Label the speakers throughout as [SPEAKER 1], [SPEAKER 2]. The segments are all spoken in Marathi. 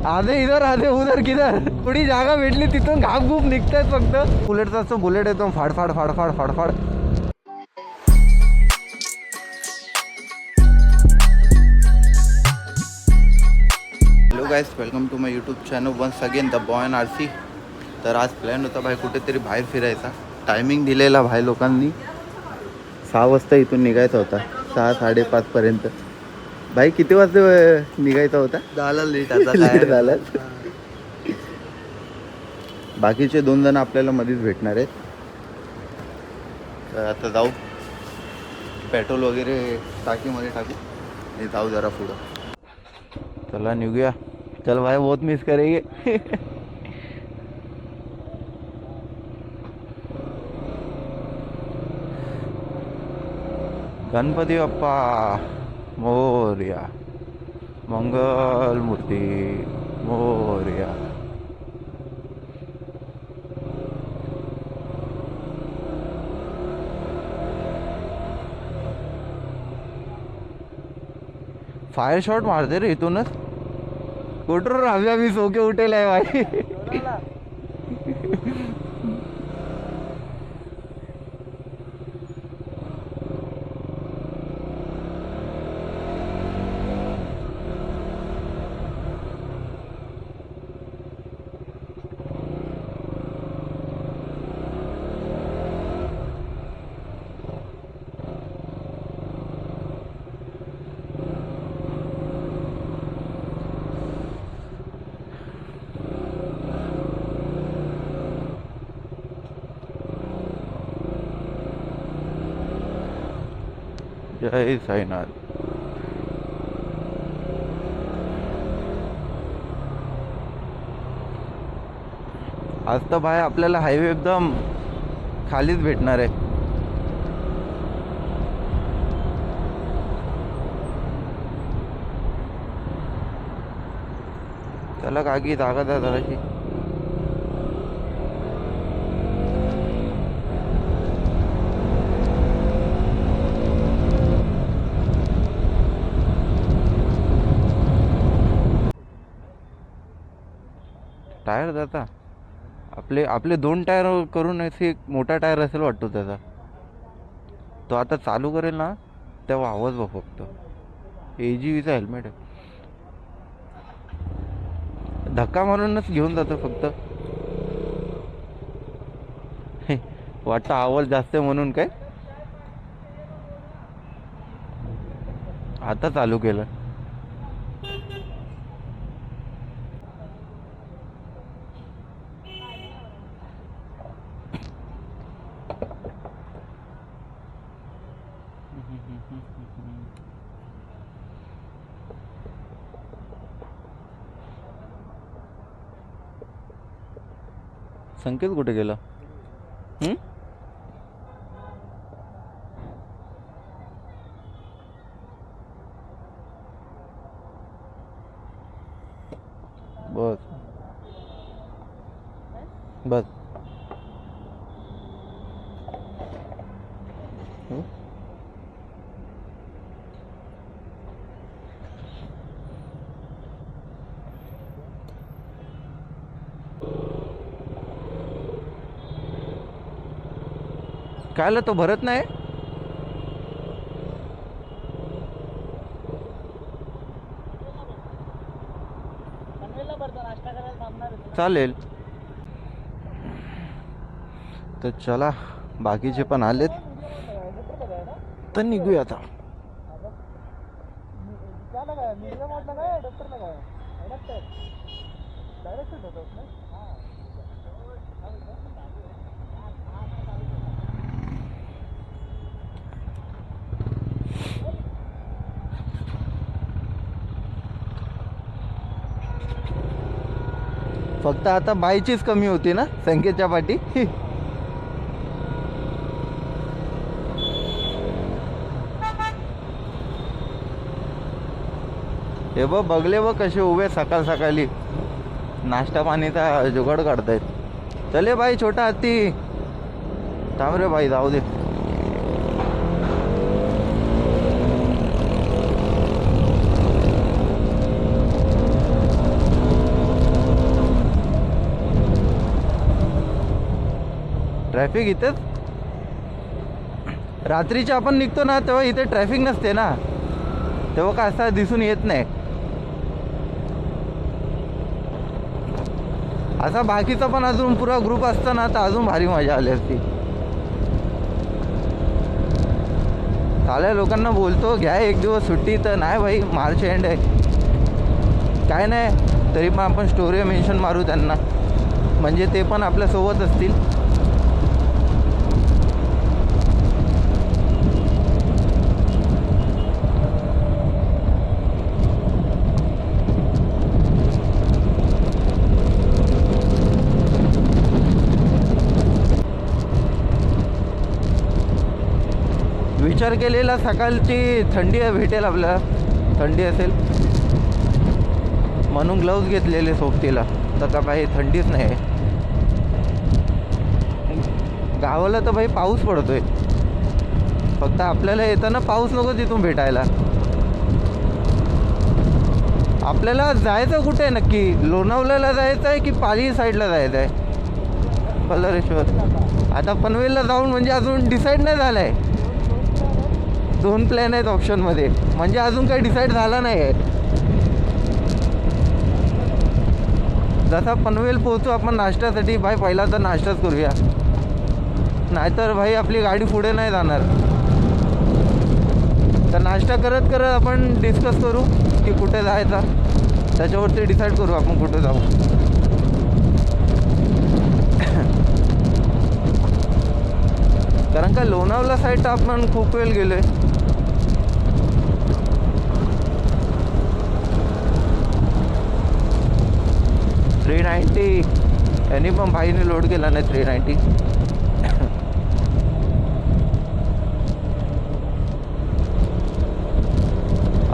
[SPEAKER 1] आधे इधर आधे उधर किधर थोडी जागा भेटली तिथून घाप घूप निघतायत फक्त. बुलेटचा असतो, बुलेट येतो फाडफाड फाडफाड फाडफाड. Hello guys, welcome to my YouTube channel once again the boy and RC. तर आज प्लॅन होता भाई कुठेतरी बाहेर फिरायचा. टायमिंग दिलेला भाई लोकांनी 6 वाजता इथून निघायचा होता, 6-5:30पर्यंत. भाई किती वाजता निघायचा होता?
[SPEAKER 2] झाला लेट आता
[SPEAKER 1] लेट झाला. बाकीचे 2 जण आपल्याला मध्येच भेटणार आहेत. तर आता जाऊ, पेट्रोल वगैरे टाकीमध्ये टाकू आणि जाऊ जरा पुढं. चला निघूया. चल भाई, बहुत मिस करेंगे. गणपती बाप्पा मोरया, मंगल मूर्ती मोरया. फायर शॉट मारते रे इथूनच. कुठं राहूया, मी सोके उठेल आहे भाई. जय साईनाथ. आज तर भाई आपल्याला हायवे एकदम खालीच भेटणार आहे. चला काकी जागा द्या जराशी. टायर जाता आपले 2 टायर करून असे एक मोठा टायर असेल वाटतो त्याचा. तो आता चालू करेल ना तेव्हा आवाज बघ फक्त. AGVचा हेल्मेट आहे. धक्का मारूनच घेऊन जातो फक्त. वाटतं आवाज जास्त आहे म्हणून. काय आता चालू केलं. संकेत कुठे गेला? बस बस. कायला तो भरत नाही? चालेल. तर चला, बाकीचे पण आलेत तर निघूया आता. फक्त आता बाईचीच कमी होती ना संकेतच्या पाठी. हे बघले कसे उभे सकाळ सकाळी नाश्ता पाणीचा जुगाड काढतायत. चले बाई छोटा हत्ती. थांब रे बाई, जाऊ दे. ट्रॅफिक इथेच रात्रीचे आपण निघतो ना तेव्हा इथे ट्रॅफिक नसते ना, तेव्हा काय असं दिसून येत नाही. असा बाकीचा पण अजून पुरा ग्रुप असता ना तर अजून भारी मजा आली असती. चालेल लोकांना बोलतो घ्या एक दिवस सुट्टी, तर नाही भाई मार्च एंड आहे काय नाही, तरी पण आपण स्टोरी मेन्शन मारू त्यांना, म्हणजे ते पण आपल्यासोबत असतील. विचार केलेला सकाळची थंडी भेटेल आपल्याला, थंडी असेल म्हणून ग्लव्ज घेतलेले सोबतीला, तर का भाई थंडीच नाही आहे. गावाला तर भाई पाऊस पडतोय, फक्त आपल्याला येताना पाऊस नको तिथून भेटायला. आपल्याला जायचं कुठे आहे नक्की, लोणावळ्याला जायचं आहे की पाली साईडला जायचं आहे, पल्लारेश्वर. आता पनवेलला जाऊन म्हणजे अजून डिसाईड नाही झालं आहे, 2 प्लॅन आहेत ऑप्शनमध्ये, म्हणजे अजून काही डिसाईड झाला नाही आहे. जसा पनवेल पोहोचू आपण नाश्त्यासाठी, भाई पहिला तर नाश्ताच करूया, नाहीतर भाई आपली गाडी पुढे नाही जाणार. तर नाश्ता करत करत आपण डिस्कस करू की कुठे जायचा, त्याच्यावरती डिसाईड करू आपण कुठे जाऊ. कारण का लोणावळा साईडला आपण खूप वेळ गेलो आहे. $390 यांनी पण भाईने लोड केला नाही. 390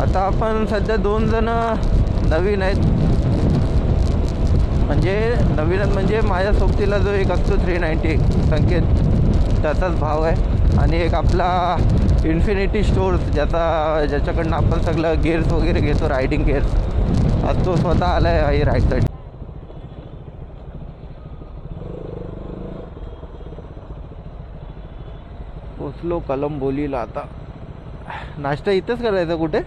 [SPEAKER 1] आता आपण सध्या 2 जण नवीन आहेत, म्हणजे नवीन आहेत म्हणजे माझ्या सोबतीला जो एक असतो 390 संकेत, त्याचाच भाव आहे, आणि एक आपला इन्फिनिटी स्टोर्स ज्याच्याकडनं आपण सगळं गेअर्स वगैरे घेतो, रायडिंग गेअर्स, आज तो स्वतः आला आहे राईडसाठी. पोचलो कलंबोलीला. आता नाश्ता इथंच करायचा कुठे,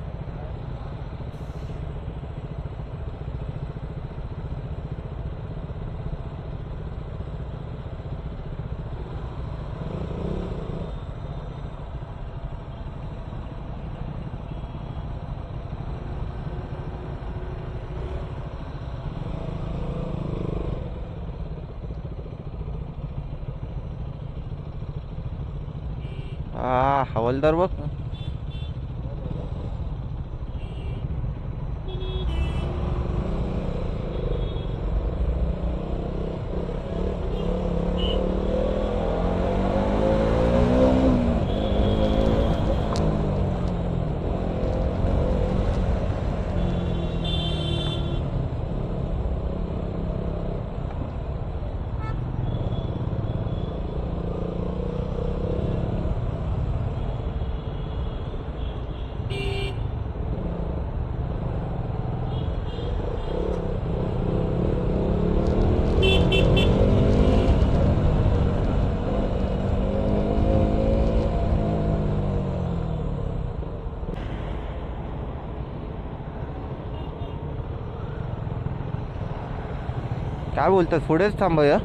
[SPEAKER 1] हवालदार बघ. काय बोलतात, पुढेच थांबूया.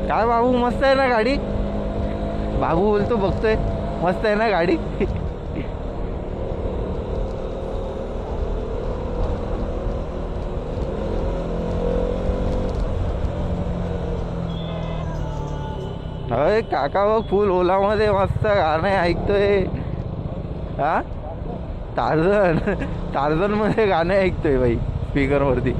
[SPEAKER 1] काय बाबू मस्त आहे ना गाडी, बाबू बोलतो बघतोय मस्त आहे ना गाडी. अरे काका बघ फुल ओलामध्ये मस्त गाणं ऐकतोय. हा टार्झन मध्ये गाणं ऐकतोय बाई स्पीकरवरती.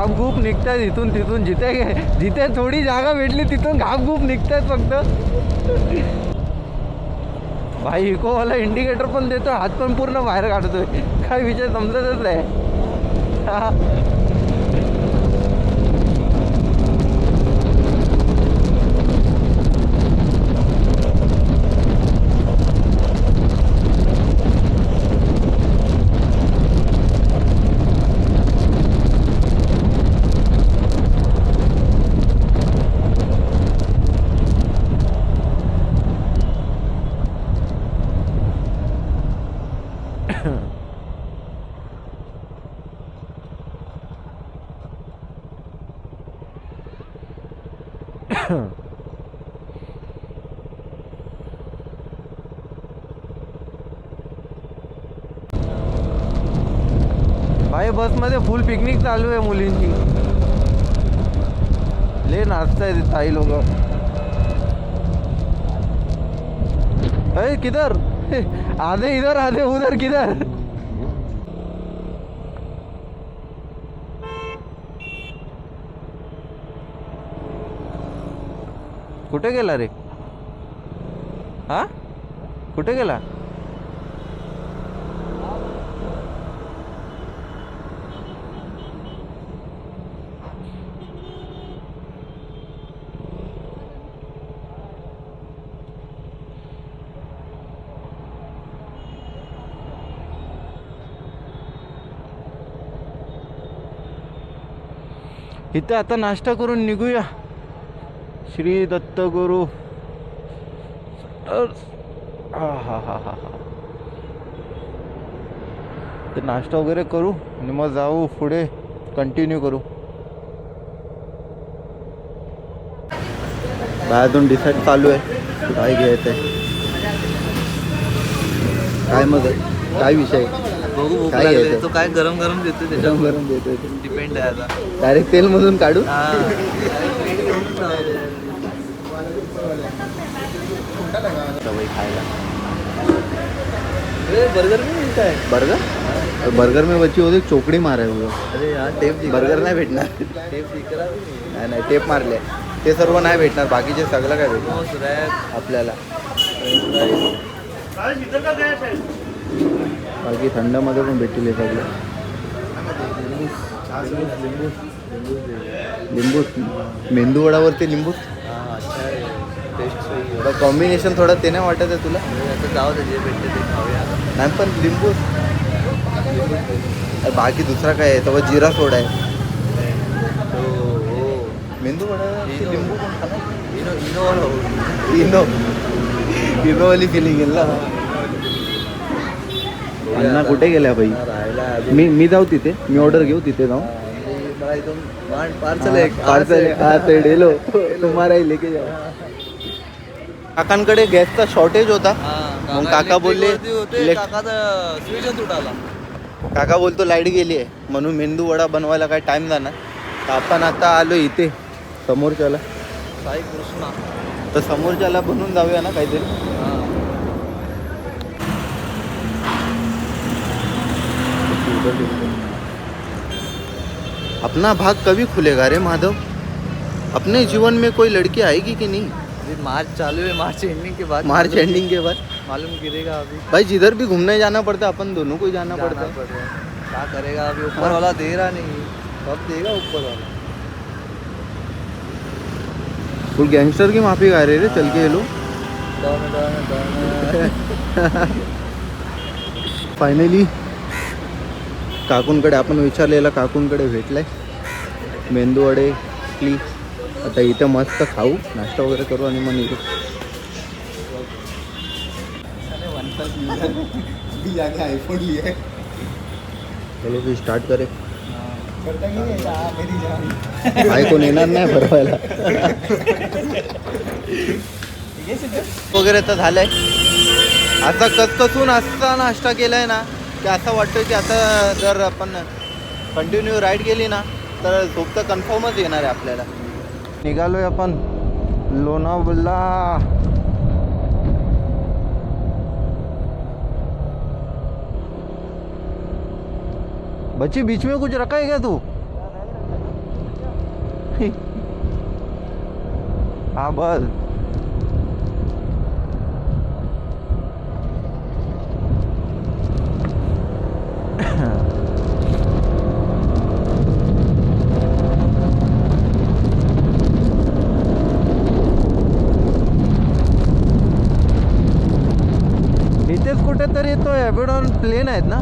[SPEAKER 1] घापघूप निघतायत इथून तिथून, जिथे थोडी जागा भेटली तिथून घापघूप निघतायत फक्त. भाई इकोवाला इंडिकेटर पण देतो, हात पण पूर्ण बाहेर काढतोय, काय विषय समजतच नाही. भाई बसमध्ये फुल पिकनिक चालू आहे मुलींची, ले नाचताय ताई लोक. किधर आधे इधर आधे उधर किधर. कुठे गेला रे? हा कुठे गेला? इथं आता नाश्ता करून निघूया. श्री दत्त गुरु. हा हा हा हा हा. ते नाश्ता वगैरे करू आणि मग जाऊ पुढे, कंटिन्यू करू. बाहेरून डिसाईड चालू आहे काय घ्यायचं आहे, काय मग काय विषय.
[SPEAKER 2] बघू
[SPEAKER 1] काय घ्यायचं?
[SPEAKER 2] तो काय गरम गरम देतो त्याच्या
[SPEAKER 1] गरम देतोय,
[SPEAKER 2] डिपेंड आहे आता.
[SPEAKER 1] डायरेक्ट तेल मधून काढू. सवय खायला.
[SPEAKER 2] बर्गर में मिलता है.
[SPEAKER 1] बर्गर बर्गर में बच्ची होते चोकड़ी मारे हुए.
[SPEAKER 2] अरे यार टेप
[SPEAKER 1] बर्गर नाही भेटणार.
[SPEAKER 2] टेप दिख रहा है.
[SPEAKER 1] नाही नाही टेप मारले ते सर्व नाही भेटणार, बाकीचे सगळं काय भेटणार आपल्याला. बाकी थंडमध्ये पण भेटतील हे सगळं. लिंबू मेंदू वडावरती लिंबू. कॉम्बिनेशन थोडं ते नाही वाटत आहे तुला?
[SPEAKER 2] जाऊ दे, जे भेटते ते खाऊया.
[SPEAKER 1] नाही पण लिंबू बाकी दुसरा काय आहे? तेव्हा जिरा सोडा आहे. मेंदू वडा लिंबू पण खाणार. इनोवाली फिलिंग येईल ना. अण्णा कुठे गेल्या भाई? मी जाऊ तिथे, मी ऑर्डर घेऊ तिथे जाऊ.
[SPEAKER 2] पार्सल
[SPEAKER 1] हा ते डेलो तुम्हाला लेके जाऊ. काकांकडे गॅसचा शॉर्टेज होता, मग काका बोलले काका बोलतो लाईट गेली आहे म्हणून मेंदू वडा बनवायला काय टाइम जाणार. तर आपण आता आलो इथे समोरच्याला,
[SPEAKER 2] साई कृष्णा.
[SPEAKER 1] तर समोरच्याला बनवून जाऊया ना काहीतरी. अपना भाग कभी खुलेगा रे माधव? अपने जीवन में कोई लड़की आएगी कि नहीं?
[SPEAKER 2] मार्च चालू है, मार्च एंडिंग के बाद.
[SPEAKER 1] मार्च एंडिंग के बाद
[SPEAKER 2] मालूम गिरेगा अभी.
[SPEAKER 1] भाई जिधर भी घूमने जाना पड़ता है अपन दोनों को ही जाना पड़ता है.
[SPEAKER 2] क्या करेगा अभी, ऊपर वाला दे रहा नहीं, कब देगा ऊपर वाला.
[SPEAKER 1] फुल गैंगस्टर की माफी गा रहे रे चल के ये लोग. फायनली काकूंकडे आपण विचारलेला, काकूंकडे भेटलाय मेंदू वडे इडली. आता इथं मस्त खाऊ, नाश्ता वगैरे करू आणि मग निघू. आईफोन लिए चलो फिर स्टार्ट करे. भाई कोण येणार नाही भरवायला. वगैरे तर झालंय. आता कचकचून असा नाश्ता केलाय ना की असं वाटतं की आता जर आपण कंटिन्यू राईड केली ना तर झोप तर कन्फर्मच येणार आहे आपल्याला. निघालोय आपण लोणावळा. बच्ची बीच में कुछ रखा है क्या तू? हा बस. इथेच कुठेतरी तो एबेडॉन प्लेन आहेत ना.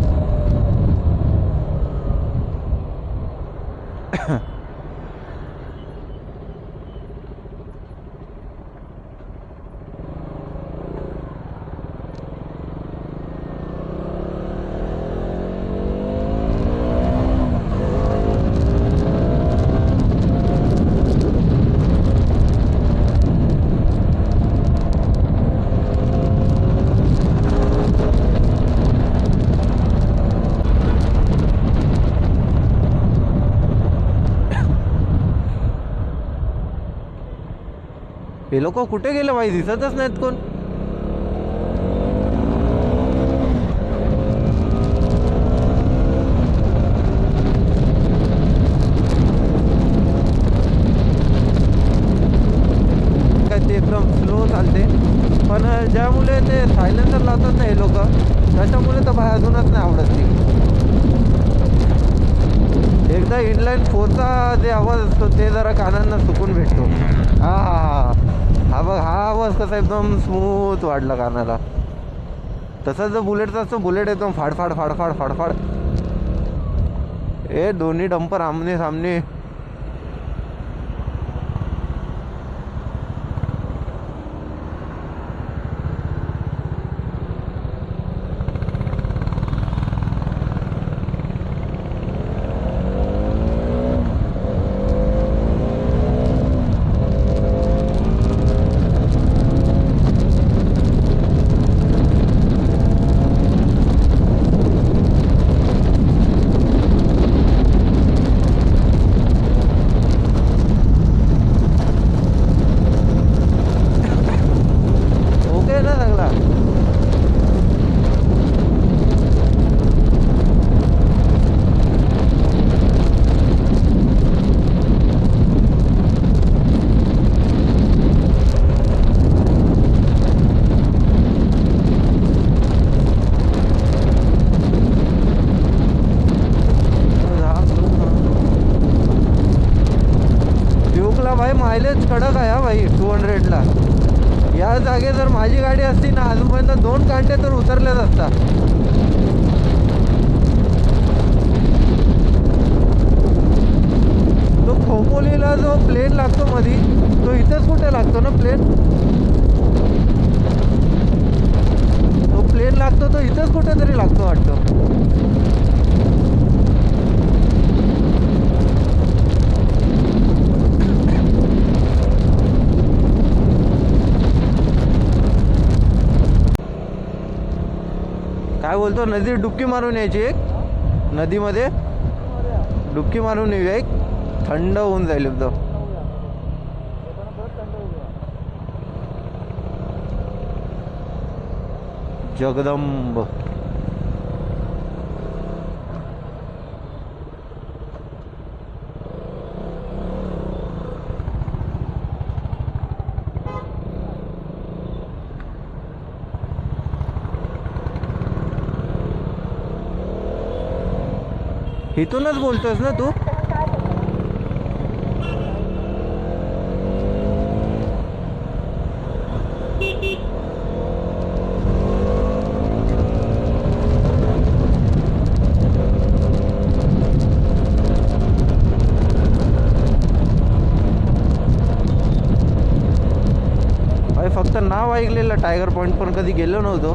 [SPEAKER 1] हे लोक कुठे गेले बाई, दिसतच नाहीत कोण. काय ते एकदम स्लो चालते, पण ज्यामुळे ते सायलेन्सर लावतात ना हे लोक, त्याच्यामुळे तर बाहेर अजूनच नाही आवडत ती. एकदा इनलाईन फोरचा जे आवाज असतो ते जरा कानांना सुकून भेटतो. हा हा हा हा बघ, हा आवाज कसा एकदम स्मूथ वाढला कानाला. तसा जो बुलेटचा असतो, बुलेट एकदम फाडफाड फाडफाड फाडफाड. ए दोन्ही डंपर आमने सामने. भाई मायलेज कडक आहे हा भाई 200ला. या जागे जर माझी गाडी असती ना, अजूनपर्यंत 2 कांटे तर उतरलेच असतात. तो खोपोलीला जो प्लेन लागतो मधी, तो इथेच कुठे लागतो ना प्लेन. तो प्लेन लागतो तो इथेच कुठेतरी लागतो वाटतं. काय बोलतो, नदी डुबकी मारून यायची एक, नदीमध्ये डुबकी मारून येऊया एक, थंड होऊन जाईल एकदम. जगदंब. इथूनच बोलतोस ना तू. फक्त नाव ऐकलेलं टायगर पॉईंट, पण कधी गेलो नव्हतो.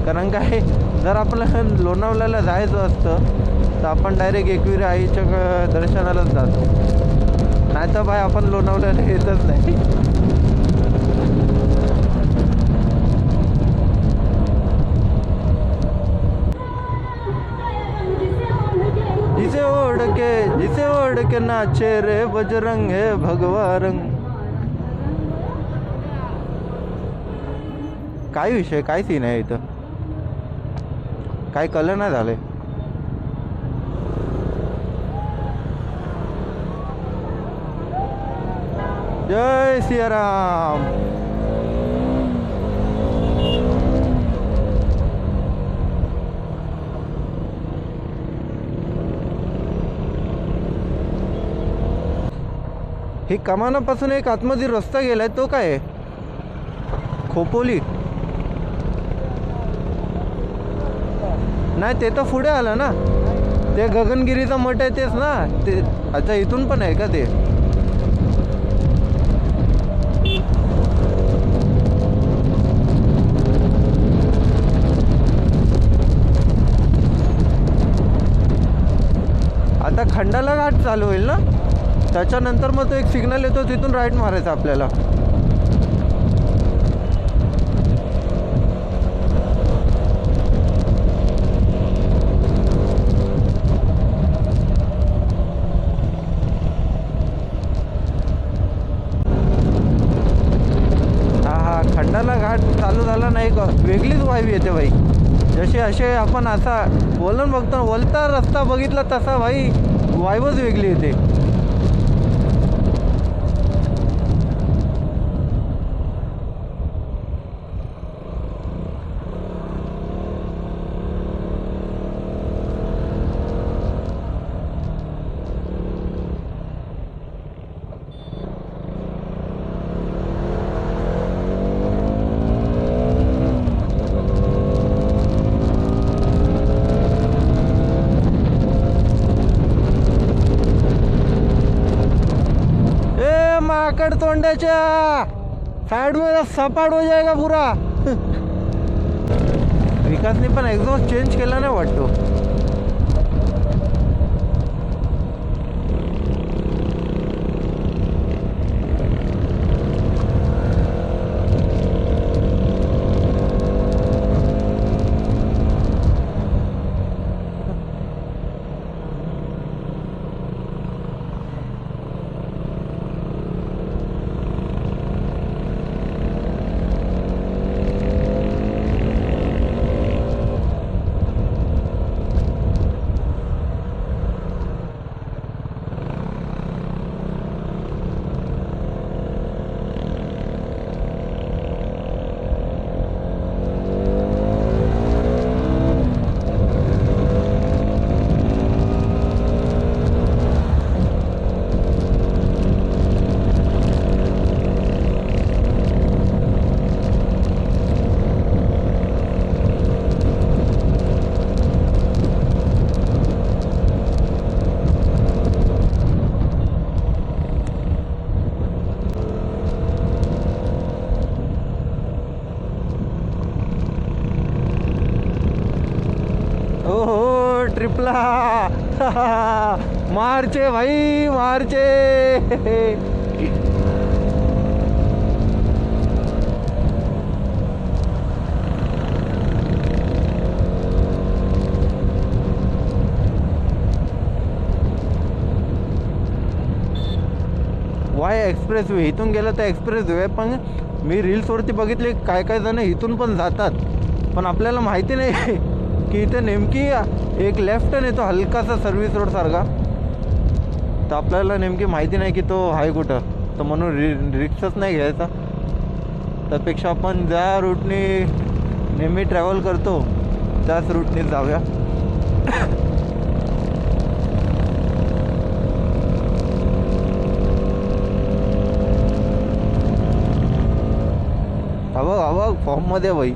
[SPEAKER 1] कारण काय, जर आपलं लोणावळ्याला जायचं असतं तर आपण डायरेक्ट एकविरा आईच्या दर्शनालाच जातो. नाही तर भाई आपण लोणावळ्याला येतच नाही. जिसे ओढ़ के नाचे रे बजरंग है भगवा रंग. काय विषय, काय सीन आहे इथं, काय कळलं नाही झालंय. जय सियाराम. ही कमानापासून एक आतमध्ये रस्ता गेलाय तो काय आहे? खोपोली नाही ते तर पुढे आलं ना. ते गगनगिरीचा मठ आहे तेच ना ते. अच्छा इथून पण आहे का ते? आता खंडाला घाट चालू होईल ना, त्याच्यानंतर मग तो एक सिग्नल येतो तिथून राईट मारायचा आपल्याला. हा खंडाला घाट चालू झाला नाही का वेगळीच वाईब येते भाई. जसे असे आपण असा बोलून बघतो वलता रस्ता बघितला तसा भाई वाईबच वेगळी येते. माकड़ तोंडाच्या साइड में सपाट हो जाएगा पूरा. विकासने पण एक्झॉस्ट चेंज केला नाही वाटतो. ट्रिपला मार्चे भाई मार्चे. वाय एक्सप्रेस वे इथून गेलं तर एक्सप्रेस वे. पण मी रील्सवरती बघितले काय काय जण इथून पण जातात, पण आपल्याला माहिती नाही की इथे नेमकी एक लेफ्ट टर्न येतो हलकासा सर्व्हिस रोड सारखा. तर आपल्याला नेमकी माहिती नाही की तो आहे कुठं, तर म्हणून रिक्षाच नाही घ्यायचा. त्यापेक्षा आपण ज्या रूटने नेहमी ट्रॅव्हल करतो त्याच रूटने जाऊया. हवा फॉर्ममध्ये भाई.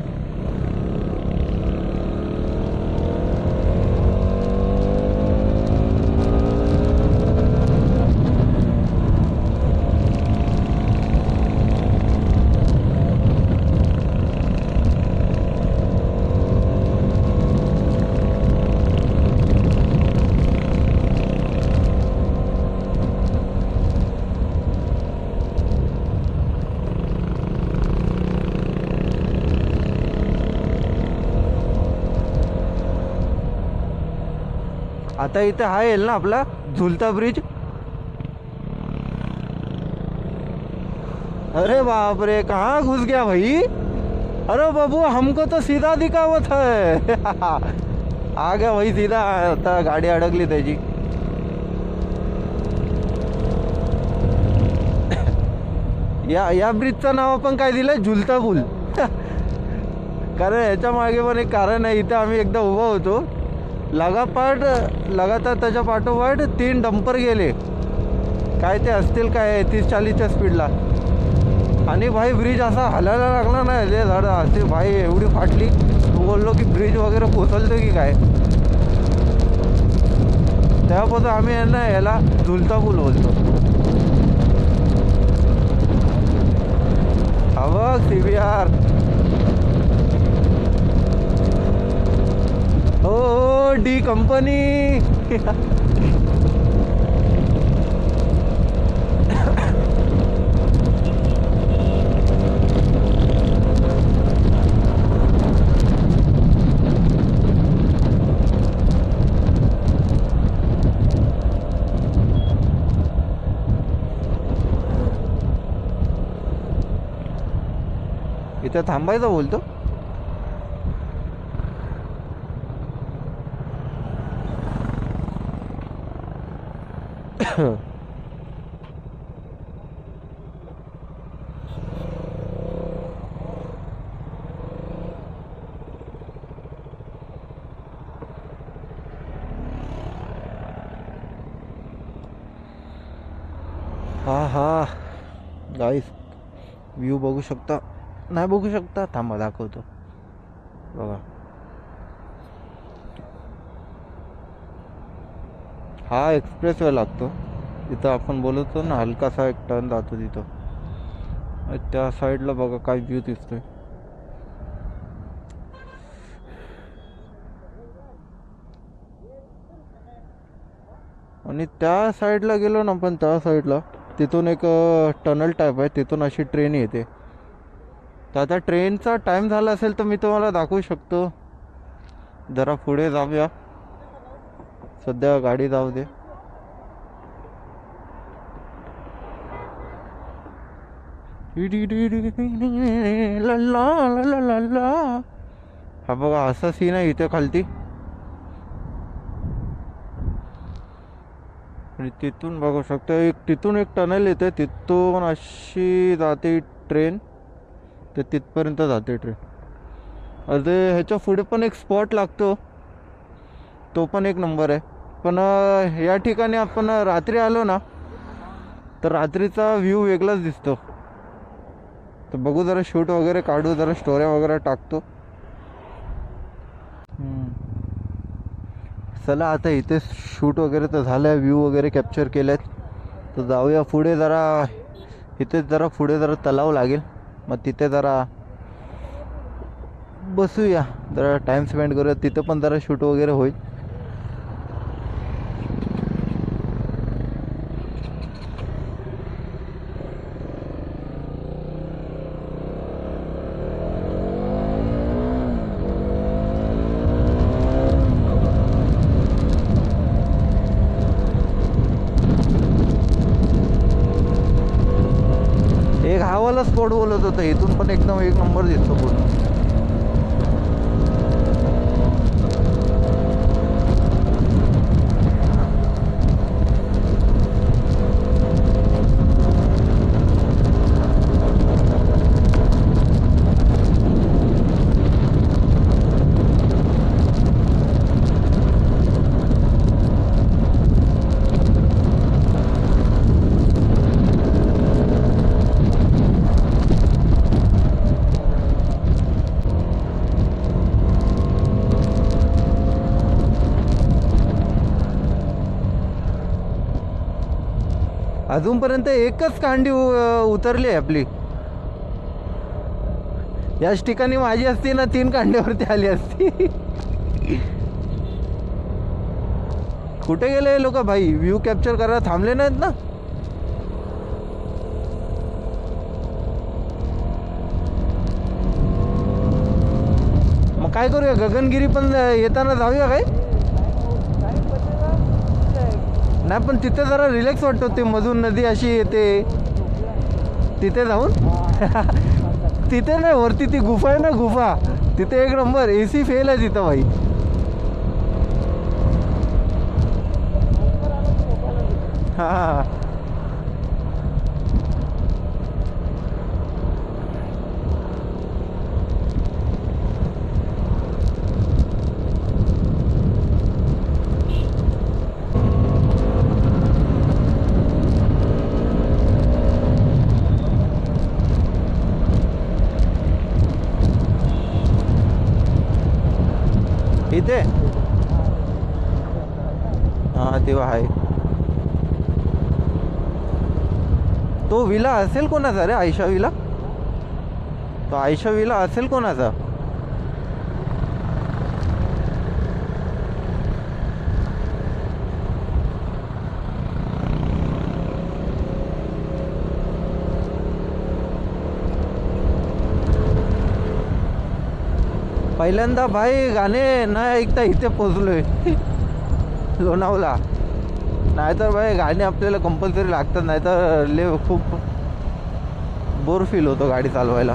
[SPEAKER 1] आता इथे हा येईल ना आपला झुलता ब्रिज. अरे बाप रे कहाँ घुस गया भाई. अरे बाबू हमको तो सीधा दिखावत है. आ गया भाई सीधा. आता गाडी अडकली त्याची. या ब्रिजचं नाव आपण काय दिलं, झुलता पूल. कारण ह्याच्या मागे पण एक कारण आहे. इथं आम्ही एकदा उभा होतो, लगातार त्याच्या पाठोपाठ 3 डंपर गेले. काय ते असतील काय 30-40च्या स्पीडला. आणि भाई ब्रिज असा हलायला लागला नाही, ते झाड असे भाई एवढी फाटली. बोललो की ब्रिज वगैरे कोसळतो की काय. तेव्हापासून आम्ही यांना याला झुलता पूल बोलतो. हा बघ CBR. हो डी कंपनी. इथे थांबायचं बोलतो. हा गाईस, व्ह्यू बघू शकता, नाही बघू शकता, थांबा दाखवतो बघा. हा एक्सप्रेस वे लागतो तिथं. आपण बोलतो ना हलकासा एक टर्न जातो तिथं. त्या साईडला बघा काय व्ह्यू दिसतोय. आणि त्या साईडला गेलो ना आपण, त्या साईडला तिथून एक टनल टाईप आहे, तिथून अशी ट्रेन येते. तर आता ट्रेनचा टाईम झाला असेल तर मी तुम्हाला दाखवू शकतो. जरा पुढे जाऊया, सध्या गाडी जाऊ दे. हा बघा असा सीन आहे इथे खालती. आणि तिथून बघू शकता तिथून एक टनल येते, तिथून अशी जाते ट्रेन, तर तिथपर्यंत जाते ट्रेन. अरे ह्याच्या पुढे पण एक स्पॉट लागतो, तो पण एक नंबर आहे. पण या ठिकाणी आपण रात्री आलो ना तर रात्रीचा व्ह्यू वेगळाच दिसतो. तर बघू, जरा शूट वगैरे काढू, जरा स्टोऱ्या वगैरे टाकतो. चला आता इथे शूट वगैरे तर झालं आहे, व्ह्यू वगैरे कॅप्चर केले आहेत. तर जाऊया पुढे जरा. इथेच जरा पुढे जरा तलाव लागेल, मग तिथे जरा बसूया, जरा टाईम स्पेंड करूया. तिथं पण जरा शूट वगैरे होईल. एक हावाला स्पॉट बोलत होतं, इथून पण एकदम एक नंबर दिसतो पूर्ण. अजूनपर्यंत एकच कांडी उतरली आहे आपली. याच ठिकाणी माझी असती ना 3 कांड्यावरती आली असती. कुठे गेले हे लोक भाई, व्ह्यू कॅप्चर करायला थांबले नाहीत ना. मग काय करूया, गगनगिरी पण येताना जाऊया काय. नाही पण तिथे जरा रिलॅक्स वाटतो, ते मधून नदी अशी येते तिथे जाऊन. तिथे नाही, वरती ती गुफा आहे ना, गुफा तिथे एक नंबर. AC फेल आहे तिथं भाई. हां इथे हा तेव्हा आहे. तो विला असेल कोणाचा रे? आयशा विला? तो आयशा विला असेल कोणाचा? पहिल्यांदा भाई गाणे न ऐकता इथे पोचलोय लोणावळा. नाहीतर भाई गाणे आपल्याला कंपल्सरी लागतात, नाहीतर खूप बोर फील होतो गाडी चालवायला.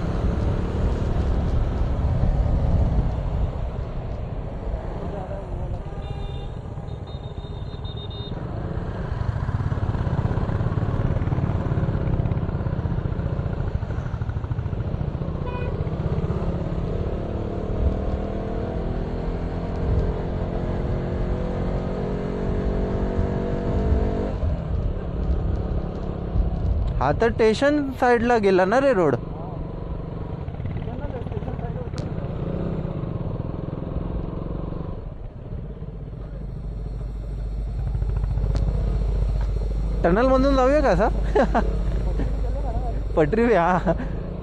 [SPEAKER 1] हा तर स्टेशन साईडला गेला ना रे रोड. टनल मधून जाऊया का असा? पटरी हा,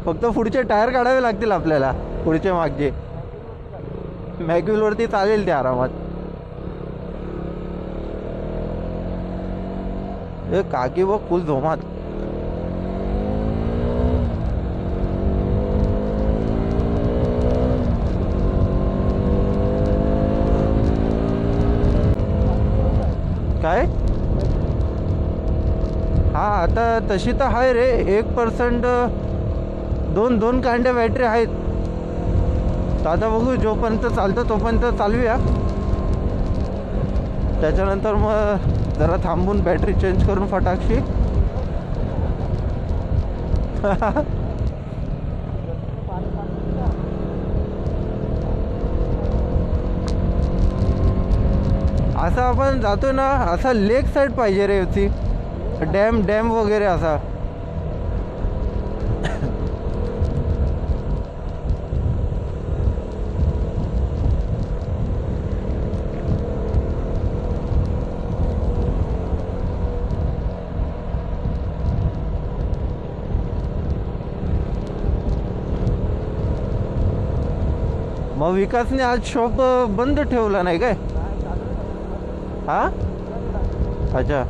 [SPEAKER 1] फक्त पुढचे टायर काढावे लागतील आपल्याला, पुढचे मागचे. मॅग्युल वरती चालेल ते आरामात. ए काकी बघ फुल जोमात. काय? हा आता तशी तर आहे रे 1%. दोन कांड्या बॅटरी आहेत. तर आता बघू, जोपर्यंत चालतं तोपर्यंत चालूया. त्याच्यानंतर मग जरा थांबून बॅटरी चेंज करून फटाकशी. असं आपण जातो ना, असा लेक साईड पाहिजे रे होती. डॅम वगैरे असा. मग विकासने आज शॉप बंद ठेवला नाही काय? हा अच्छा.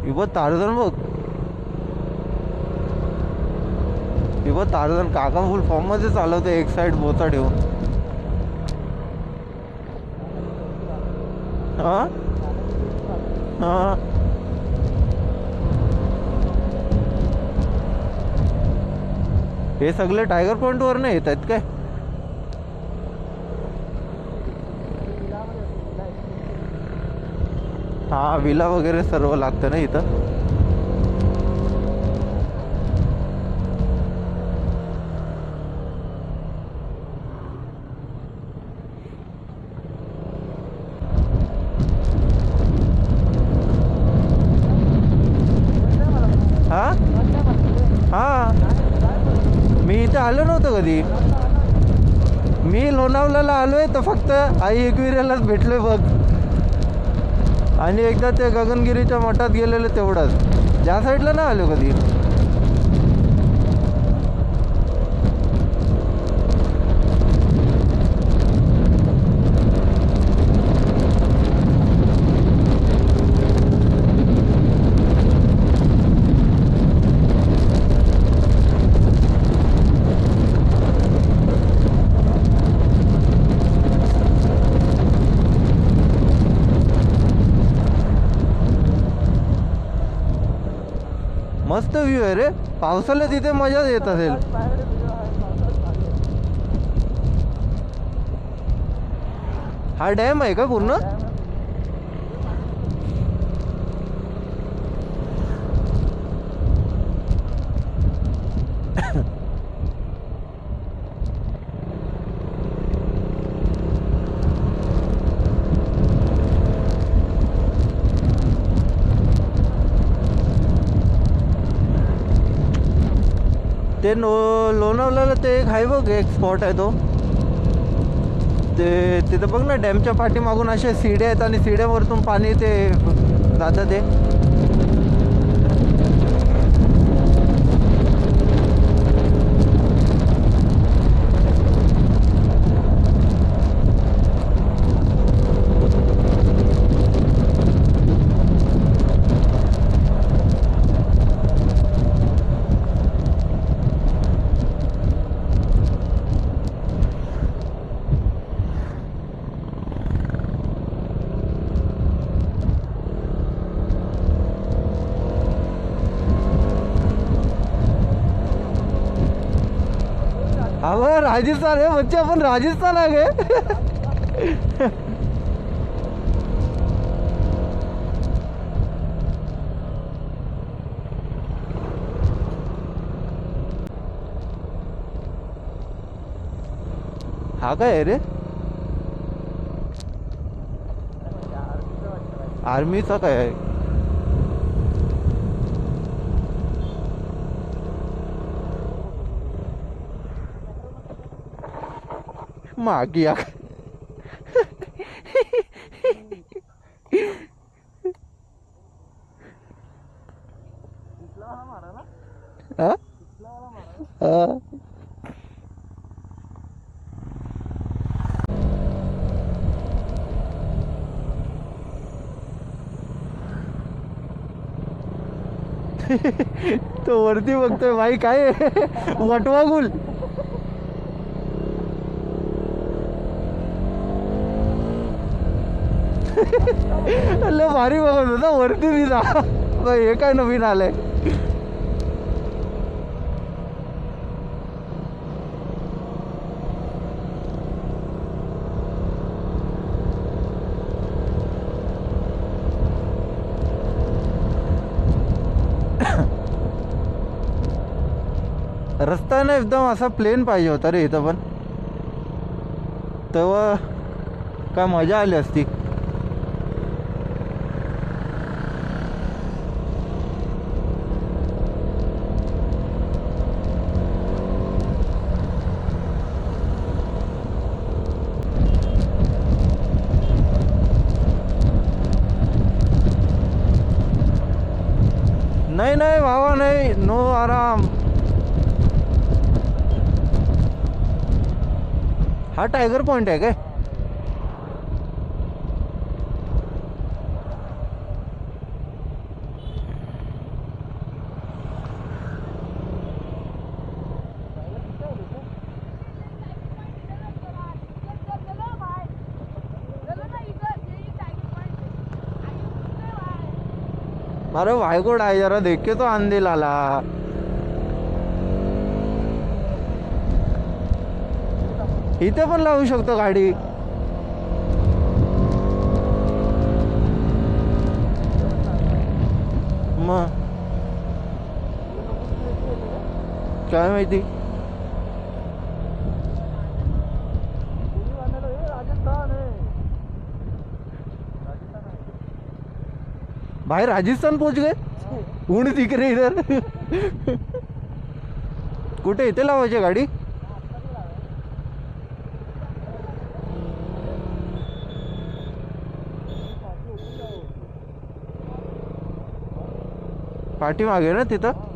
[SPEAKER 1] इव तारजण बघ, इव तारजण काका फुल फॉर्म मध्ये चालवते एक साइड बोचा ठेवून. हा हा हे सगळे टायगर पॉइंट वर नाही येत आहेत काय? हा विला वगैरे सर्व लागतं ना इथं. हा हा मी इथं आलो नव्हतं कधी. मी लोणावळ्याला आलोय तर फक्त आई एकविऱ्यालाच भेटलोय बघ, आणि एकदा ते गगनगिरीच्या मठात गेलेलं तेवढंच. ज्या साईडला ना आलो कधी. मस्त व्ह्यू आहे रे. पावसाला तिथे मजा येत असेल. हा डॅम आहे का पूर्ण? ते लोणावळ्याला ते एक आहे बघ, एक स्पॉट आहे तो, ते तिथं बघ ना, डॅमच्या पाठीमागून असे शिड्या आहेत आणि शिड्यावरतून पाणी ते जातं ते. अब राजस्थान है बच्चे, अपन राजस्थान आ गए. हा काय आहे रे? आर्मीचा काय आहे? मागी या हाँ? हाँ. तो वरती बघतोय भाई, काय वटवागुल. लय भारी बघत होता वरती दिला. हे काय नवीन आलंय. रस्ता ना एकदम असा प्लेन पाहिजे होता रे इथं पण, तेव्हा काय मजा आली असती. नहीं नहीं बाबा नहीं, नो आराम. हा टायगर पॉइंट आहे काय? अरे भाई को डाय जरा देख के तो आंदे लाला. इथे पण लावू शकतो गाडी. मग काय माहिती. भाई राजस्थान पहुंच गए. ऊन दिख रही इधर. कुठे इथे लावायची गाडी? पाठीमागे ना तिथं.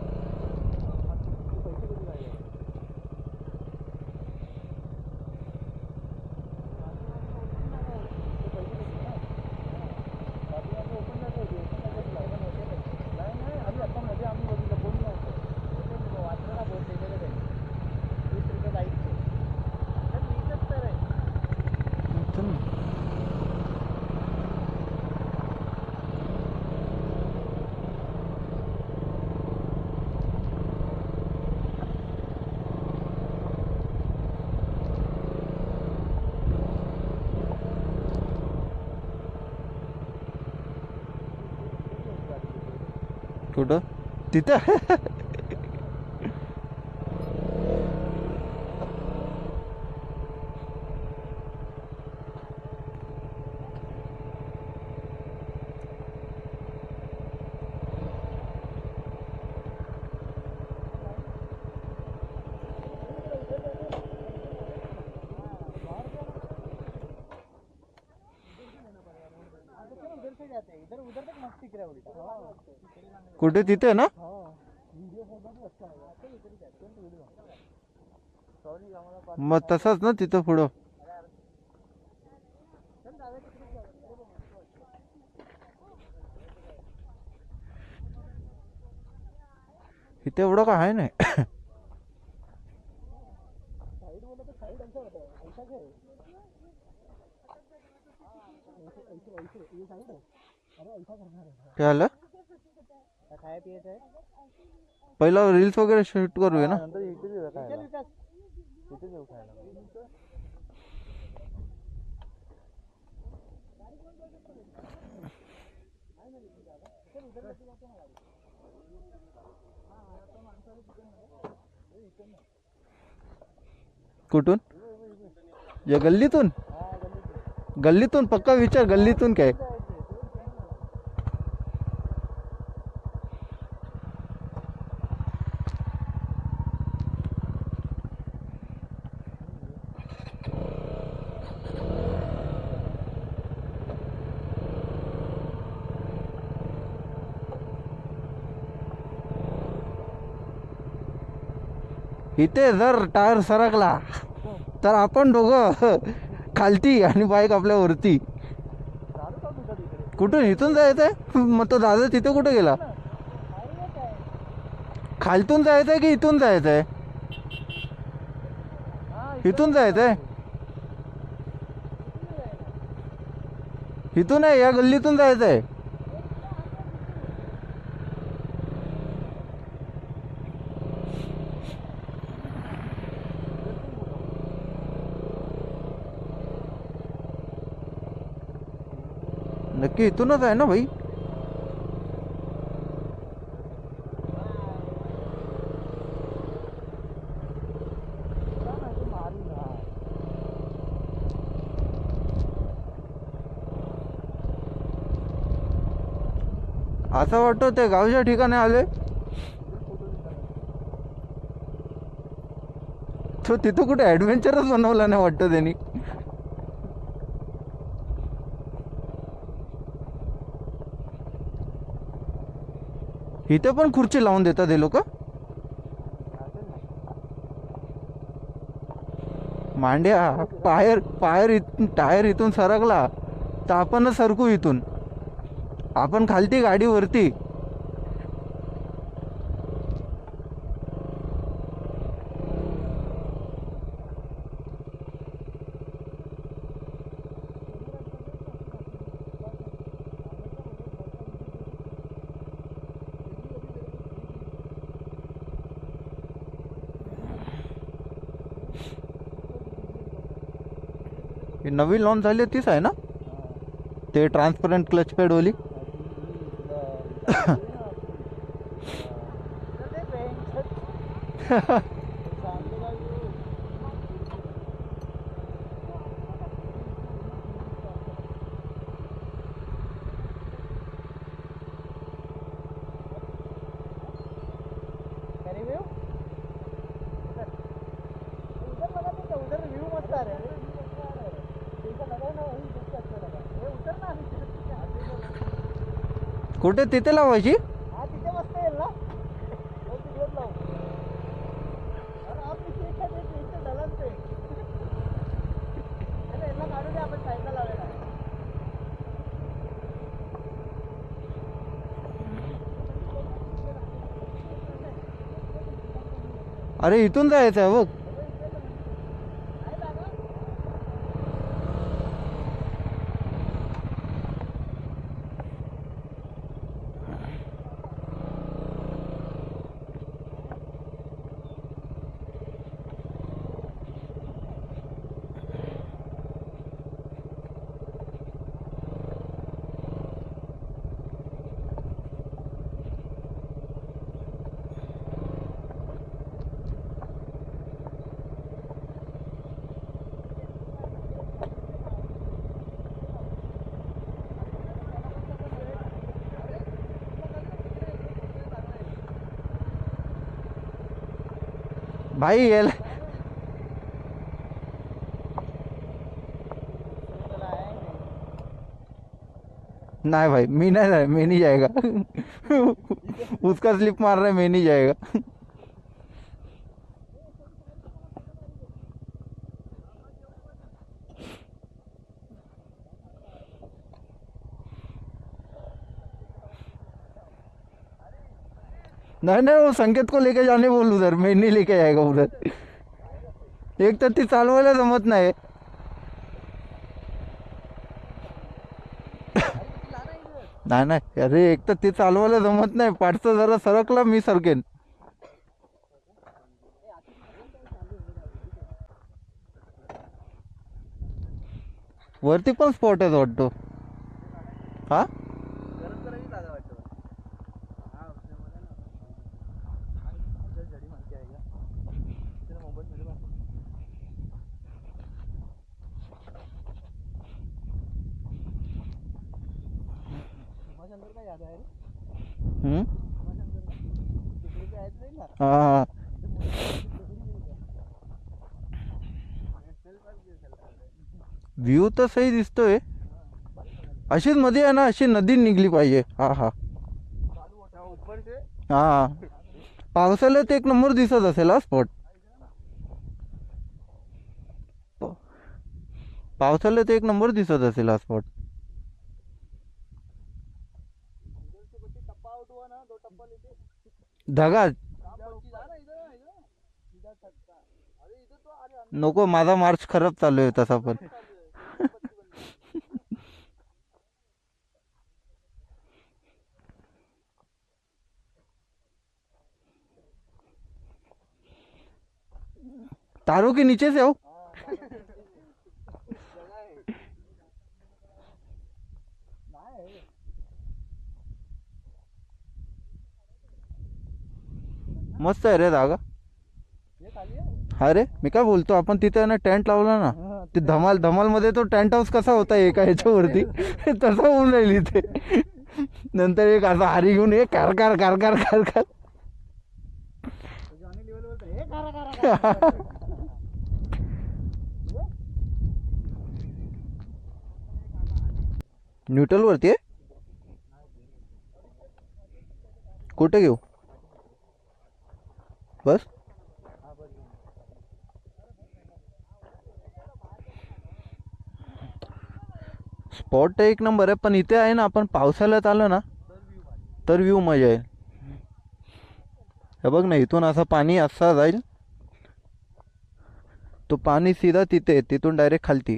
[SPEAKER 1] कुठं? तिथं. कुठे तिथे ना? मग तसंच ना तिथं पुढं. इथे एवढं काय आहे नाही. काय झालं? पहिला रील्स वगैरे शूट करूया ना. कुठून? या गल्लीतून? गल्लीतून पक्का विचार, गल्लीतून काय? इथे जर टायर सरकला तर आपण दोघं खालती आणि बाईक आपल्या वरती. कुठून? इथून जायचंय? मग तो दादा तिथे कुठे गेला? खालतून जायचंय की इथून जायचंय? इथून जायचंय. इथून आहे, या गल्लीतून जायचंय. नक्की इथूनच आहे ना भाई? असं वाटतं ते गावच्या ठिकाणी आले. तो तिथं कुठे ॲडव्हेंचरच बनवला नाही वाटतं त्यांनी. इथे पण खुर्ची लावून देतात हे लोक. मांड्या टायर इथून सरकला तर आपणच सरकू इथून. आपण खालती गाडी वरती. नवीन लॉन्च झाली तीच आहे ना ते ट्रान्सपरंट क्लच पॅड वाली. कुठे? तिथे लावायची? अरे इथून जायचं आहे बघ. भाई याला नहीं भाई मैं नहीं जाएगा उसका स्लिप मार रहा है, मैं नहीं जाएगा नहीं नहीं, वो संकेत को लेके जाने बोल उधर, मैं नहीं लेके जाएगा उधर एक तर ती चालवायला जमत नाही नाही नाही, अरे एक तर ते चालवायला जमत नाही, पाठचं जरा सरकला मी सरकेन. वरती पण स्पॉट आहे वाटतो. हा
[SPEAKER 2] गरम करायची जागा वाटतं. हा उसने बोला ना जर जडी मारती आहे का तेरा मोबाईल मध्ये बघ. माझ्या अंदर काय याद आहे रे? माझ्या अंदर तिकडे काय आहे ना?
[SPEAKER 1] हा व्ह्यू तर सही दिसतोय. अशीच मध्ये आहे ना, अशी नदी निघली पाहिजे. हा हा
[SPEAKER 2] ऊपर से
[SPEAKER 1] हा पावसाळ्यात एक नंबर दिसत असेल हा स्पॉट. पावसाळ्यात एक नंबर दिसत असेल हा स्पॉट.
[SPEAKER 2] टप्पा आउट हुआ ना, 2 टप्पा लेके
[SPEAKER 1] धगा
[SPEAKER 2] इधर सीधा टक्का. अरे इधर तो अरे
[SPEAKER 1] नको, माझा मार्च खराब चालू आहे तसा पण. तारों के नीचे से आओ. मस्त आहे रे जागा.
[SPEAKER 2] ये खाली आहे.
[SPEAKER 1] हा रे, मी काय बोलतो, आपण तिथे आहे ना टेंट लावला ना, ते धमाल धमाल मध्ये तो टेंट हाऊस कसा होता एका ह्याच्यावरती तसा होऊन राहिली ते. नंतर एक असा हारी घेऊन ये कारकार कारकार कारकार.
[SPEAKER 2] जॉनी लेवल बोलतो हे करा करा.
[SPEAKER 1] न्यूट्रल वरती आहे. कुठे घेऊ बस. स्पॉट एक नंबर आहे, पण इथे आहे ना, आपण पावसाळ्यात आलो ना तर व्ह्यू मजा येईल. हे बघ ना, इथून असं पाणी असा जाईल, तो पाणी सीधा तिथे, तिथून डायरेक्ट खालती.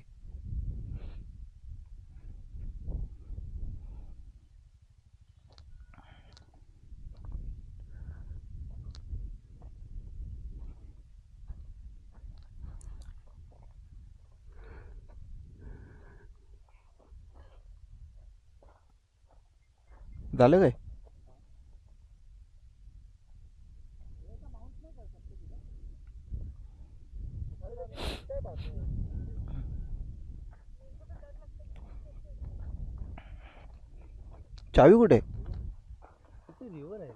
[SPEAKER 1] झालं काय. चावी कुठे.
[SPEAKER 2] रिव्हर आहे.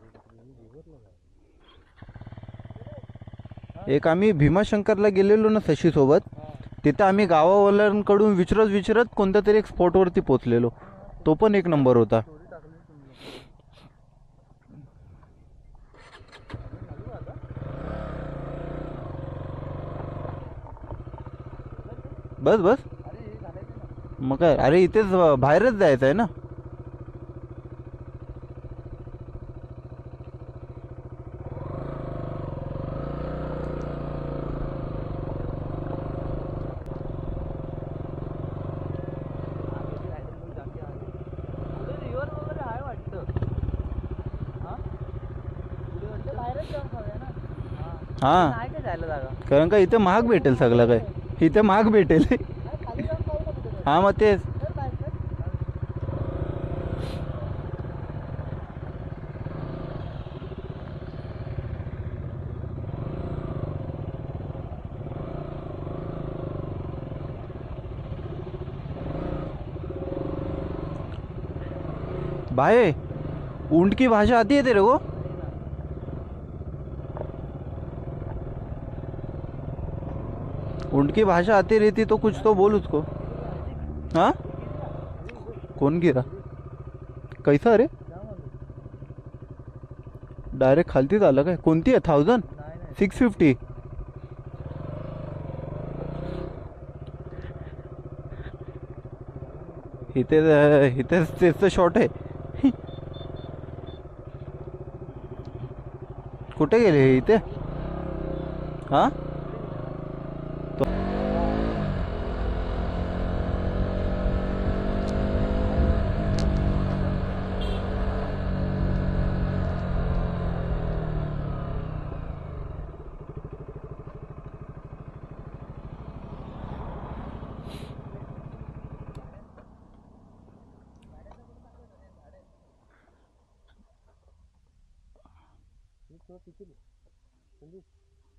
[SPEAKER 1] एक आम्ही भीमाशंकरला गेलेलो ना शशी सोबत, तिथे आम्ही गावावाल्यांकडून विचारत कोणत्या तरी एक स्पॉटवरती पोचलेलो. तो पण एक नंबर होता. बस बस, मग काय. अरे इथेच बाहेरच जायचं आहे ना. हा
[SPEAKER 2] नाही काय जायला जागा.
[SPEAKER 1] कारण का इथे महाग भेटेल सगळं काय, इथे महाग भेटेल.
[SPEAKER 2] खाली जाऊन पाहू ना कुठे.
[SPEAKER 1] हा मग तेच. भाई ऊंट की भाषा आती है तेरे को. ऊंट की भाषा आती रहती तो कुछ तो बोल उसको. हाँ कौन गिरा. कैसा रे?
[SPEAKER 2] जाम आलं.
[SPEAKER 1] डायरेक्ट खालतीच आलं काय? कोणती आहे? 1000
[SPEAKER 2] नाही नाही
[SPEAKER 1] 650? इथे इथे तेच शॉर्ट आहे. कुठे गेले हे इथे? हा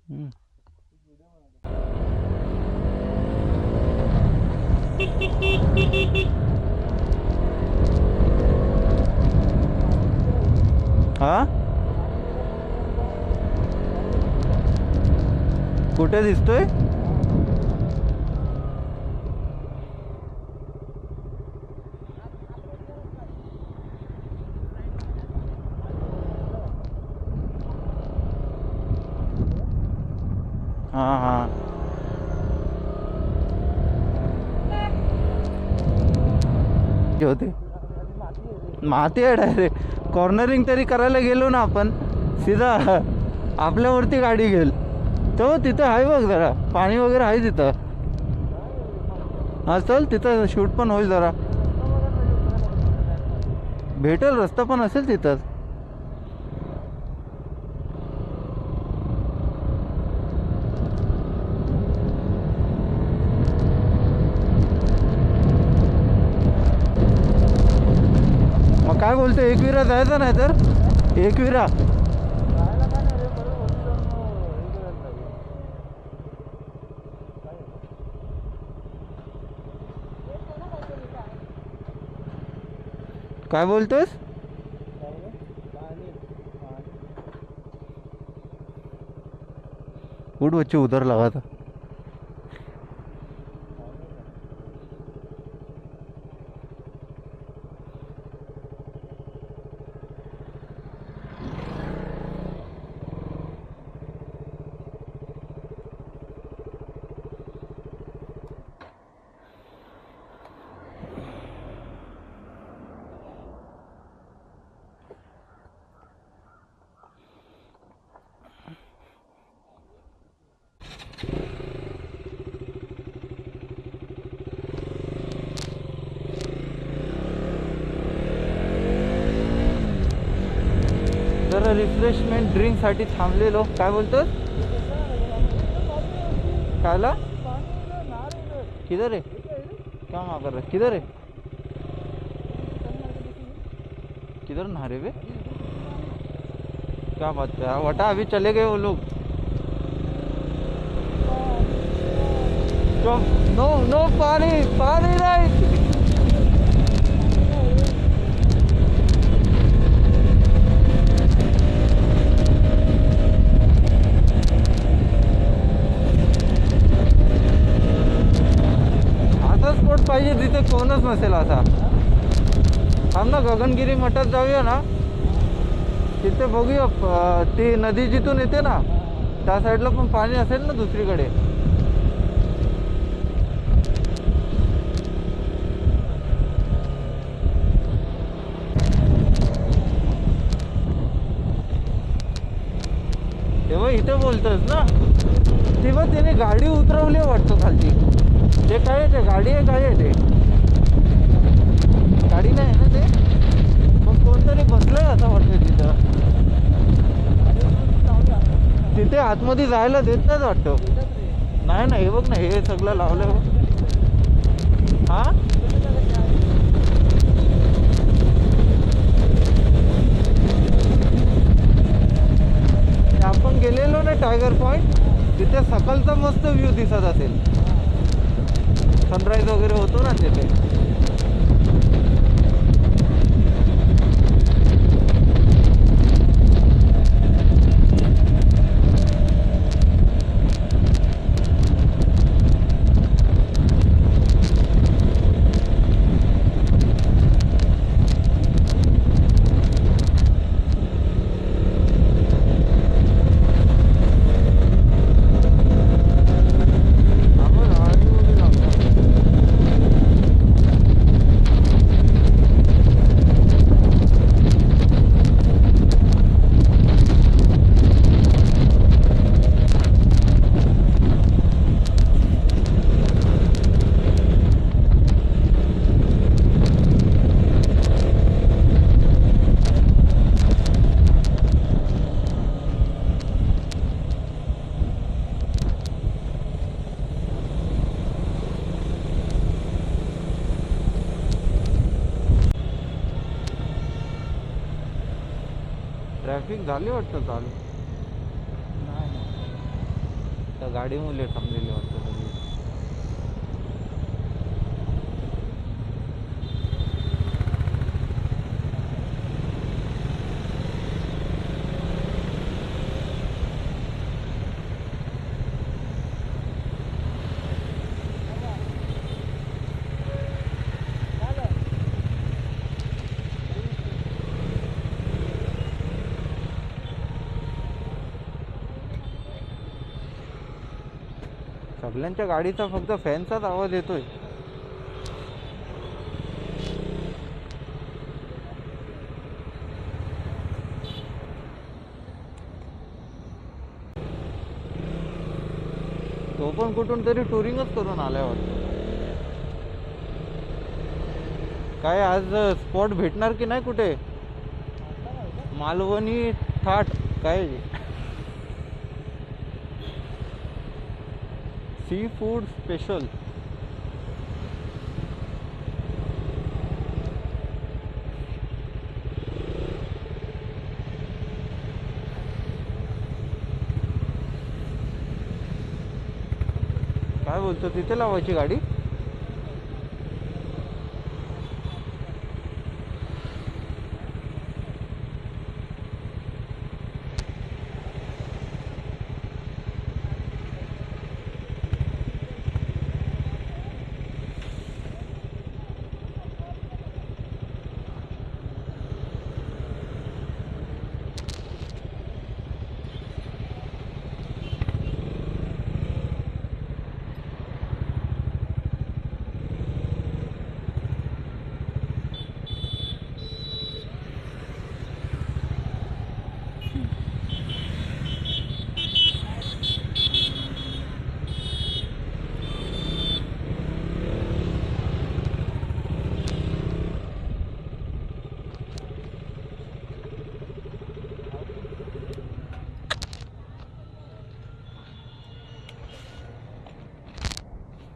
[SPEAKER 1] हम्म. हा कुठे दिसतोय? हा हा होते माती आहे डायरेक्ट. कॉर्नरिंग तरी करायला गेलो ना आपण, सीधा आपल्यावरती गाडी घेईल. तो तिथं आहे बघ, जरा पाणी वगैरे आहे तिथं. हा चल तिथं शूट पण होईल जरा. भेटेल रस्ता पण असेल तिथं. मग काय बोलतो, एकविरा जायचं नाही तर? एकविरा
[SPEAKER 2] जायला काय नाही रे, परत वरती जाऊन हे करायला लागेल.
[SPEAKER 1] काय बोलतोस?
[SPEAKER 2] काय रे? पाणी
[SPEAKER 1] उठ बच्चे, उधर लगा था. जरा रिफ्रेशमेंट ड्रिंकसाठी थांबलेलो. काय बोलतोस? कायला? किधर है? क्या मांग रहा है? किधर है? किधर नहा रहे वे? क्या बात है वटा, अभी चले गए वो लोग. नो नो पानी, पानी नहीं. असा स्पॉट पाहिजे जिथे कोणच नसेल असा. थांब ना, गगनगिरी मठात जाऊया ना, तिथे बघूया. ती नदी जिथून येते ना, त्या साईडला पण पाणी असेल ना दुसरीकडे. तेव्हा इथे बोलतोस ना, तेव्हा त्याने गाडी उतरवली वाटतं खालची. ते काय आहे, ते गाडी आहे काय आहे? ते गाडी नाही आहे ना ते, पण कोणतरी बसलंय असं वाटतं तिथं. तिथे आतमध्ये जायला देत नाहीच वाटतं. नाही ना, हे बघ ना, हे सगळं लावलं. हा आपण गेलेलो ना टायगर पॉइंट, तिथे सकाळचा मस्त व्ह्यू दिसत असेल. सनराईज वगैरे होतो ना तिथे. ट्रॅफिक झाली वाटतं चालू. त्या गाडी मुले थांबलेली वाटतं सगळी. सगळ्यांच्या गाडीचा फक्त फॅनचाच आवाज येतोय. तो पण कुठून तरी टुरिंगच करून आलाय वाटतं. काय आज स्पॉट भेटणार की नाही कुठे? मालवणी थाट काय सी फूड स्पेशल. काय बोलतो, तिथे लावायची गाडी?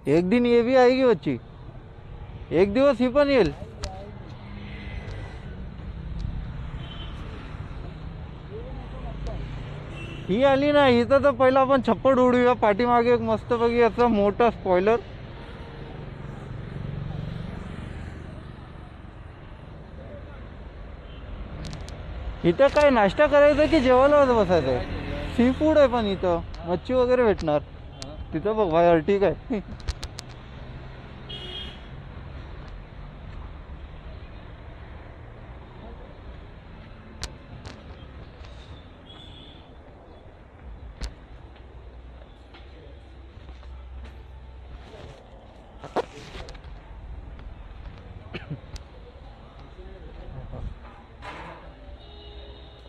[SPEAKER 1] एक दिन ये भी आएगी बच्ची, एक दिवस ही पण येईल. ही आली ना, हिचं तर पहिला आपण छप्पड उडूया. पाठीमागे एक मस्त बघी याचा मोठा स्पॉइलर. इथं काय नाश्ता करायचा की जेवायला बसायचं? सी फूड आहे पण इथं मच्छी वगैरे भेटणार. तिथं बघ भाई अर्टिग आहे.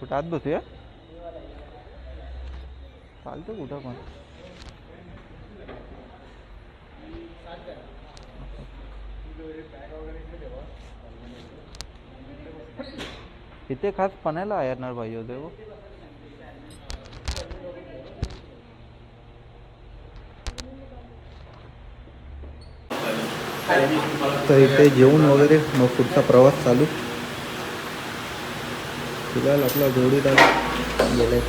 [SPEAKER 1] कुठं आत बसूया? चालतं कुठं पण. इथे खास पणायला येणार पाहिजे होते वो. तर इथे जेवण वगैरे मग पुढचा प्रवास चालू. फिलहाल आपला जोडीदार गेलाय.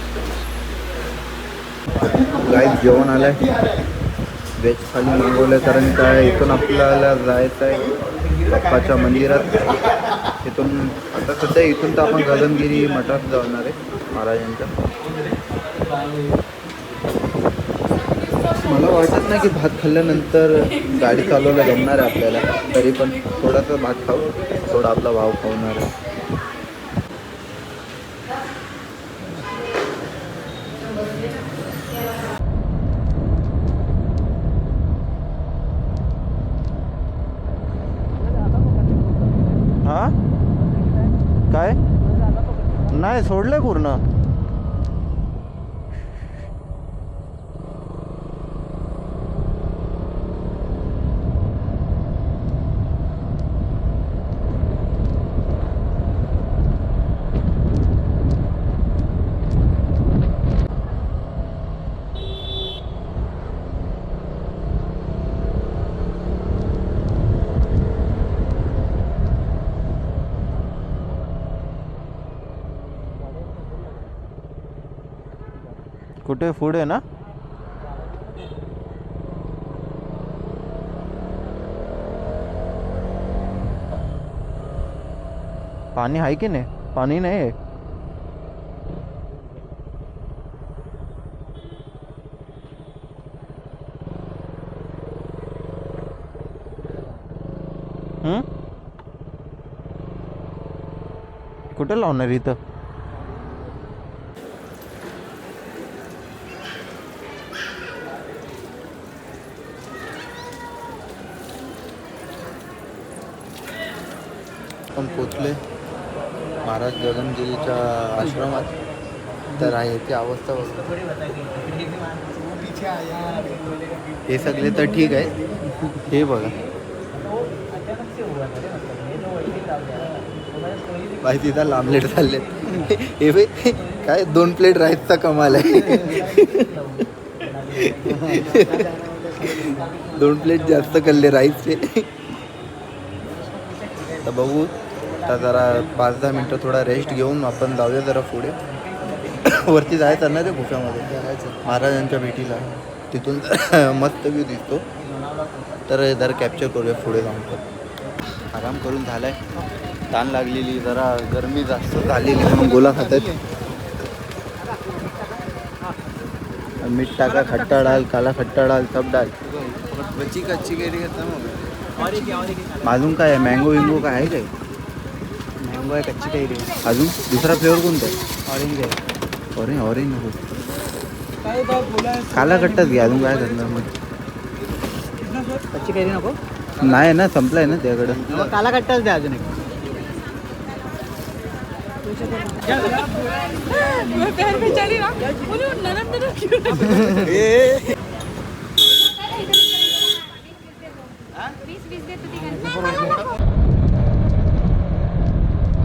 [SPEAKER 1] गाईस जेवण आलंय. व्हेज थाली मागवलंय कारण काय इथून आपल्याला जायचं आहे बाप्पाच्या मंदिरात. इथून आता सध्या इथून तर आपण गगनगिरी मठात जाणार आहे महाराजांच्या. मला वाटत नाही की भात खाल्ल्यानंतर गाडी चालवायला जमणार आहे आपल्याला. तरी पण थोडासा भात खाऊ, थोडा आपला भाव खावणार आहे. हा काय नाही सोडलंय पूर्ण. कुठे पुढे ना? पाणी आहे की नाही? पाणी नाही आहे. कुठे लावणार इथं? आपण पोचले महाराज गगनगिरीच्या आश्रमात. तर आहे ती अवस्था बघ. हे सगळे तर ठीक आहे. हे बघा बाई तिथं लांबलेट चालले. हे बाई काय 2 प्लेट राईसचा कमाल आहे. 2 प्लेट जास्त खाल्ले राईसचे. तर बघू आता जरा 5-10 मिनटं थोडा रेस्ट घेऊन आपण जाऊया जरा पुढे. वरती जायचं ना रे गुफामध्ये महाराजांच्या भेटीला. तिथून मस्त व्ह्यू दिसतो. तर जरा कॅप्चर करूया पुढे जाऊन. तर आराम करून झालाय. ताण लागलेली जरा गरमी जास्त झालेली म्हणून गोला खात आहेत. मीठ टाका, खट्टा डाल, काला खट्टा डाल, सब डाल.
[SPEAKER 2] बच्ची कच्ची कैरी करता मग.
[SPEAKER 1] अजून काय आहे? मँगो विंगो काय आहे काय?
[SPEAKER 2] मँगो आहे, कच्ची कैरी आहे.
[SPEAKER 1] अजून दुसरा फ्लेवर कोणता आहे?
[SPEAKER 2] ऑरेंज आहे.
[SPEAKER 1] ऑरेंज नको. काला खट्टाच घ्या. अजून काय करणार मग?
[SPEAKER 2] कच्ची कैरी नको.
[SPEAKER 1] नाही ना, संपलाय ना त्याकडं.
[SPEAKER 2] मग काला कट्टाच द्या अजून एक.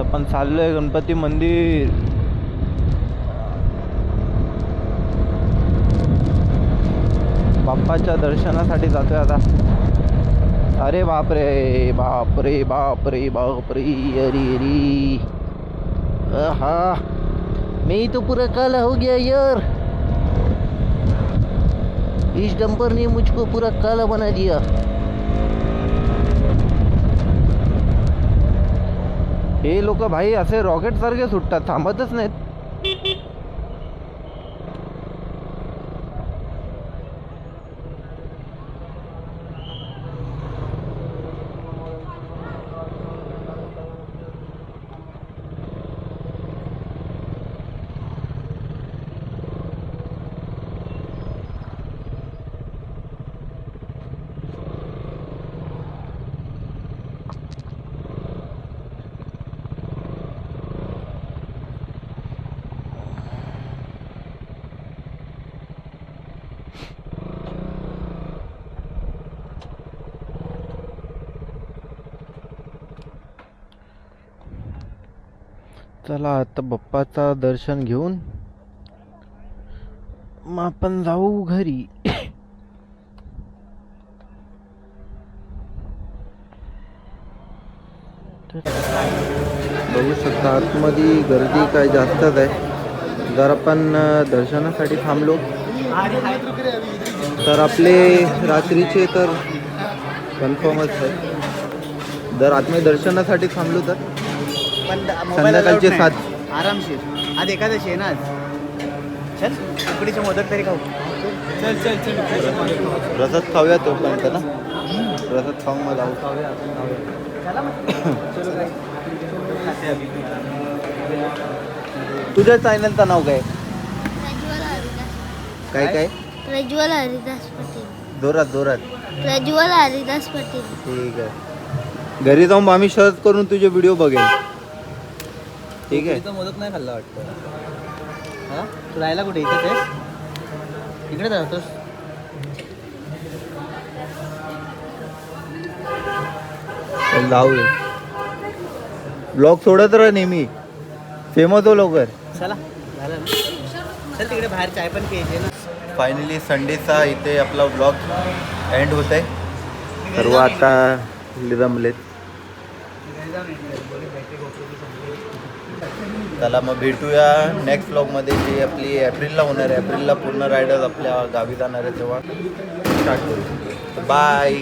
[SPEAKER 1] आपण चाललोय गणपती मंदिर. बाप्पाच्या दर्शनासाठी जातोय आता. अरे बापरे बापरे बापरे बापरे. अरे अरे हाँ, मैं तो पूरा काला हो गया यार. इस डंपर ने मुझको पूरा काला बना दिया. हे लोक भाई असे रॉकेट सारखे सुटतात, थांबतच नाहीत. चला आता बाप्पाचा दर्शन घेऊन मग आपण जाऊ घरी. बघू शकता आतमध्ये गर्दी काय जास्तच आहे. जर आपण दर्शनासाठी थांबलो तर आपले रात्रीचे तर कन्फर्मच आहे. जर आतमध्ये दर्शनासाठी थांबलो तर संध्याकाळचे 7.
[SPEAKER 2] आरामशीर. आज एकादशी आहे ना. आज चल उकडीचे मोदक तरी खाऊ. चल चल चल.
[SPEAKER 1] रसात खाऊया तोपर्यंत ना. रसात खाऊन मग जाऊ. तुझ्या चॅनलचं नाव काय? काय काय?
[SPEAKER 3] प्रज्वल हरिदास पाटील.
[SPEAKER 1] जोरात जोरात.
[SPEAKER 3] प्रज्वल हरिदास पाटील.
[SPEAKER 1] ठीक आहे. घरी जाऊन आम्ही सर्च करून तुझे व्हिडिओ बघेल. ठीक आहे.
[SPEAKER 2] मोदक नाही खाल्ला वाटतं. हा तू राहायला कुठे? इथेच आहेस? इकडे राहतोस?
[SPEAKER 1] जाऊ. ब्लॉग सोडत राहा नेहमी. फेमस हो लवकर.
[SPEAKER 2] चला झालं ना. चल तिकडे बाहेर चाय पण प्यायची ना.
[SPEAKER 1] फायनली संडेचा इथे आपला ब्लॉग एंड होत आहे. सर्व आता रमलेत. चला मग भेटूया नेक्स्ट व्लॉगमध्ये, जी आपली एप्रिलला होणार आहे. एप्रिलला पूर्ण रायडर्स आपल्या गावी जाणार आहे, तेव्हा स्टार्ट करू. बाय.